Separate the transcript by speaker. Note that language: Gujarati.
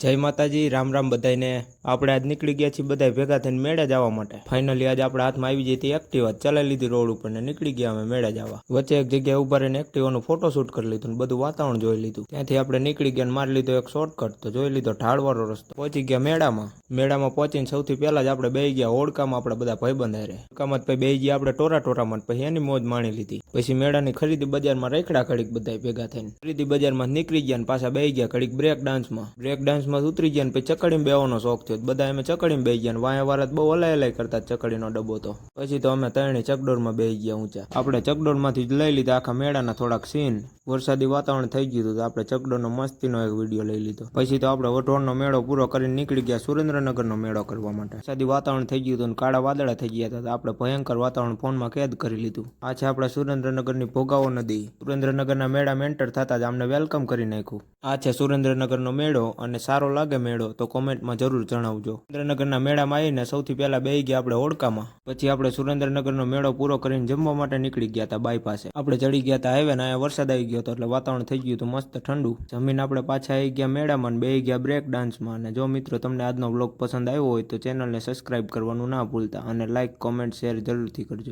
Speaker 1: જય માતાજી, રામ રામ બધાને। આપણે આજ નીકળી ગયા છીએ બધા ભેગા થઈને મેળે જવા માટે। ફાઇનલી આજ આપણા હાથમાં આવી જતી એક્ટિવા ચલાવી લીધી રોડ ઉપર ને નીકળી ગયા અમે મેળે જવા। વચ્ચે એક જગ્યાએ ઉભા રહીને એક્ટિવાનું ફોટોશૂટ કરી લીધું ને બધું વાતાવરણ જોઈ લીધું। ત્યાંથી આપણે નીકળી ગયા, મારી લીધો એક શોર્ટકટ, તો જોઈ લીધો ઢાળવાળો રસ્તો। પહોંચી ગયા મેળામાં પહોંચીને સૌથી પહેલા જ આપણે બેસી ગયા હોડકામાં, આપણે બધા ભાઈબંધ હારે। હોડકામાં પછી બેસી ગયા આપણે ટોરામાં, પછી એની મોજ માણી લીધી। પછી મેળાની ખરીદી બજારમાં રેખડા ઘડીક બધા ભેગા થઈને ખરીદી બજારમાં નીકળી ગયા ને પાછા બેસી ગયા ઘડીક બ્રેક ડાન્સમાં ઉતરી ગયા ને પછી ચકડીમાં બેવાનો શોખ થયો। બધા અમે ચકડીમાં બેસી ગયા ને વાયા વાળા બહુ હલાઈ કરતા ચકડીનો ડબ્બો તો પછી તો અમે ત્રણેય ચકડોરમાં બેસી ગયા ઊંચા। આપણે ચકડોરમાંથી જ લઈ લીધા આખા મેળાના થોડાક સીન। વરસાદી વાતાવરણ થઈ ગયું હતું તો આપણે ચકડોરનો મસ્તીનો એક વિડીયો લઈ લીધો। પછી તો આપણે વઢોળનો મેળો પૂરો કરીને નીકળી ગયા સુરેન્દ્રનગરનો મેળો કરવા માટે। વરસાદી વાતાવરણ થઈ ગયું હતું અને કાળા વાદળા થઈ ગયા હતા, આપણે ભયંકર વાતાવરણ ફોનમાં કેદ કરી લીધું। આ છે આપણે સુરેન્દ્રનગરની ભોગાવો નદી। સુરેન્દ્રનગરના મેળામાં એન્ટર થતા જ અમને વેલકમ કરી નાખ્યું। આ છે સુરેન્દ્રનગરનો મેળો, અને સારો લાગે મેળો તો કોમેન્ટમાં જરૂર જણાવજો। સુરેન્દ્રનગરના મેળામાં આવીને સૌથી પહેલા બેસી ગયા આપણે હોડકામાં। પછી આપણે સુરેન્દ્રનગરનો મેળો પૂરો કરીને જમવા માટે નીકળી ગયા હતા બાયપાસે। આપણે ચડી ગયા હતા હાઈવે ને, અહીંયા વરસાદ આવી ગયો હતો એટલે વાતાવરણ થઈ ગયું હતું મસ્ત ઠંડુ। જમીને આપણે પાછા આવી ગયા મેળામાં ને બેસી ગયા બ્રેક ડાન્સમાં। અને જો મિત્રો તમને આજનો વ્લોગ પસંદ આવ્યો હોય તો ચેનલને સબસ્ક્રાઇબ કરવાનું ના ભૂલતા, અને લાઇક કોમેન્ટ શેર જરૂરથી કરજો।